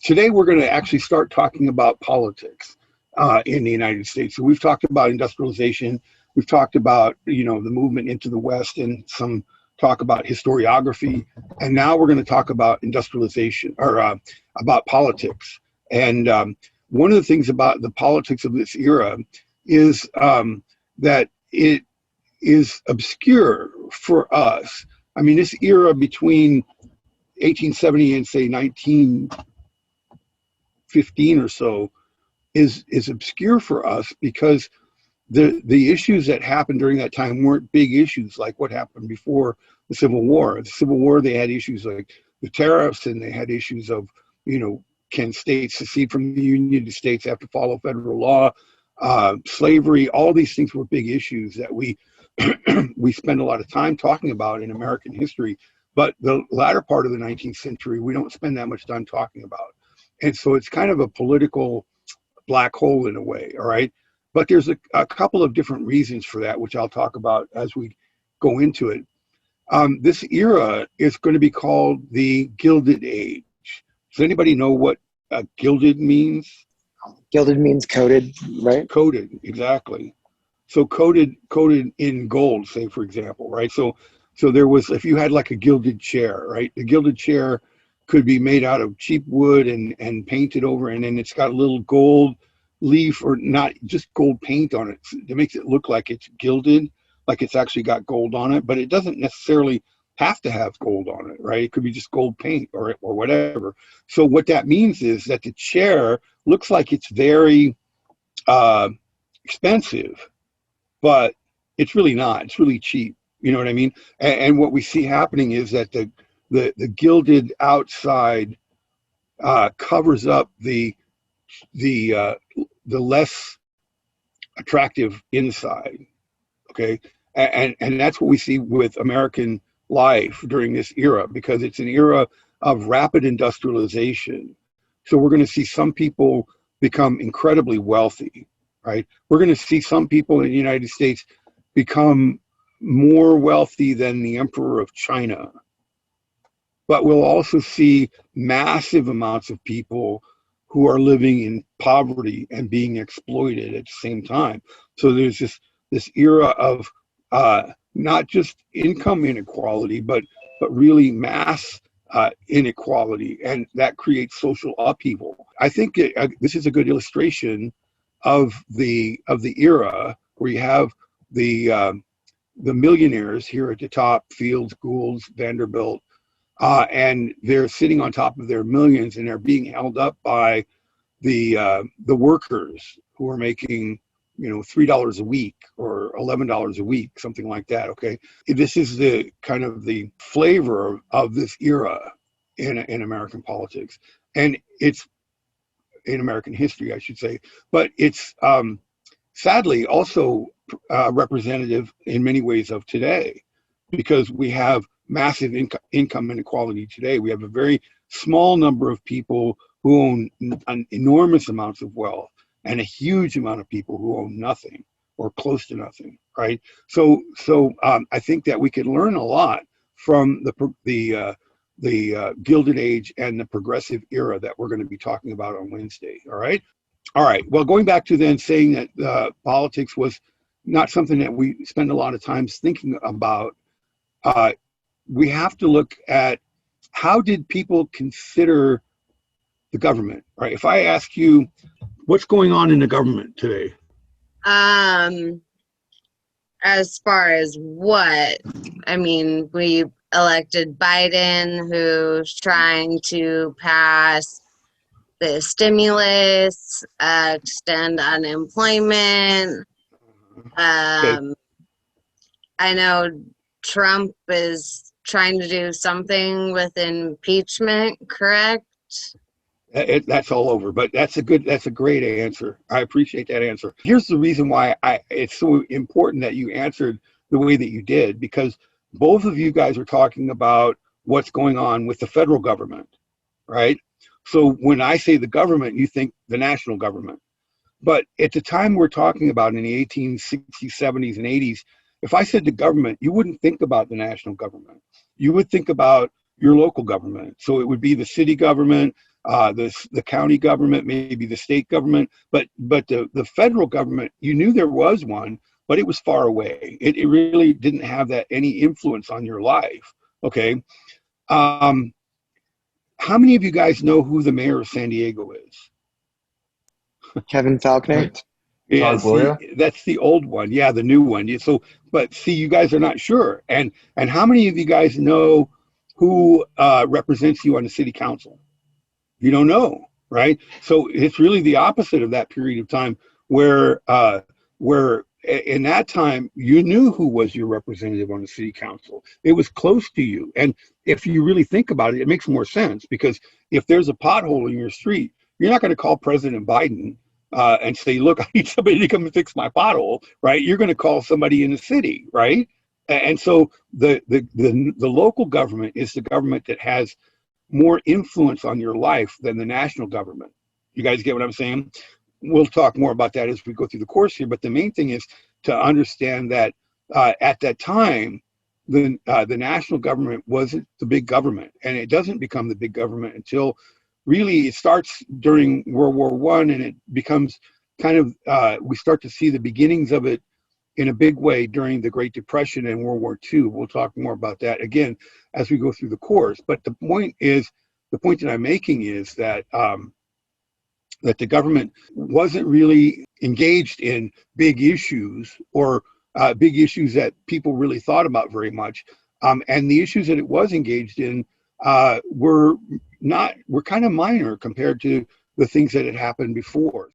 Today, we're going to actually start talking about politics in the United States. So we've talked about industrialization. We've talked about, the movement into the West and some talk about historiography. And now we're going to talk about industrialization or about politics. And one of the things about the politics of this era is that it is obscure for us. I mean, this era between 1870 and say 1915 or so is obscure for us because the issues that happened during that time weren't big issues like what happened before the Civil War. The Civil War, they had issues like the tariffs, and they had issues of, can states secede from the Union? Do states have to follow federal law? Slavery, all these things were big issues that we we spend a lot of time talking about in American history. But the latter part of the 19th century, we don't spend that much time talking about. And so it's kind of a political black hole in a way, all right? But there's a couple of different reasons for that, which I'll talk about as we go into it. This era is going to be called the Gilded Age. Does anybody know what gilded means? Gilded means coated, right? Coated, exactly. So coated in gold, say, for example, right? So there was, if you had like a gilded chair, right? The gilded chair could be made out of cheap wood and painted over, and then it's got a little gold leaf, or not just gold paint on it. It makes it look like it's gilded, like it's actually got gold on it, but it doesn't necessarily have to have gold on it, right? It could be just gold paint or whatever. So what that means is that the chair looks like it's very expensive, but it's really not. It's really cheap. You know what I mean? And what we see happening is that the gilded outside covers up the less attractive inside. Okay, and that's what we see with American life during this era, because it's an era of rapid industrialization. So we're going to see some people become incredibly wealthy, right? We're going to see some people in the United States become more wealthy than the Emperor of China. But we'll also see massive amounts of people who are living in poverty and being exploited at the same time. So there's this era of not just income inequality, but really mass inequality, and that creates social upheaval. I think this is a good illustration of the era where you have the millionaires here at the top, Fields, Goulds, Vanderbilt, and they're sitting on top of their millions, and they're being held up by the workers who are making $3 a week or $11 a week, something like that. Okay, this is the kind of the flavor of this era in American politics, and it's in American history, I should say. But it's sadly also representative in many ways of today, because we have massive income inequality today. We have a very small number of people who own enormous amounts of wealth, and a huge amount of people who own nothing or close to nothing, right? So I think that we could learn a lot from the Gilded Age and the Progressive Era that we're going to be talking about on Wednesday. All right. Well, going back to then saying that politics was not something that we spend a lot of time thinking about, we have to look at how did people consider the government, right? If I ask you, what's going on in the government today? As far as what? I mean, we elected Biden, who's trying to pass the stimulus, extend unemployment. Okay. I know Trump is trying to do something with impeachment, correct? That's all over, but that's a great answer. I appreciate that answer. Here's the reason why it's so important that you answered the way that you did, because both of you guys are talking about what's going on with the federal government, right? So when I say the government, you think the national government. But at the time we're talking about in the 1860s, 70s, and 80s, if I said the government, you wouldn't think about the national government. You would think about your local government. So it would be the city government, the county government, maybe the state government, but the federal government, you knew there was one, but it was far away. It really didn't have that any influence on your life. Okay. How many of you guys know who the mayor of San Diego is? Kevin Falconer. Todd Yeah, Gloria? see, that's the old one. Yeah, the new one. So, but see, you guys are not sure. And how many of you guys know who represents you on the city council? You don't know, right? So it's really the opposite of that period of time where in that time you knew who was your representative on the city council. It was close to you. And if you really think about it, it makes more sense, because if there's a pothole in your street, you're not going to call President Biden and say, look, I need somebody to come and fix my pothole, right? You're going to call somebody in the city, right? And so the local government is the government that has more influence on your life than the national government. You guys get what I'm saying? We'll talk more about that as we go through the course here. But the main thing is to understand that at that time, the national government wasn't the big government, and it doesn't become the big government until really it starts during World War I, and it becomes kind of we start to see the beginnings of it in a big way during the Great Depression and World War II. We'll talk more about that again as we go through the course. But the point that I'm making is that that the government wasn't really engaged in big issues or big issues that people really thought about very much. And the issues that it was engaged in were kind of minor compared to the things that had happened before.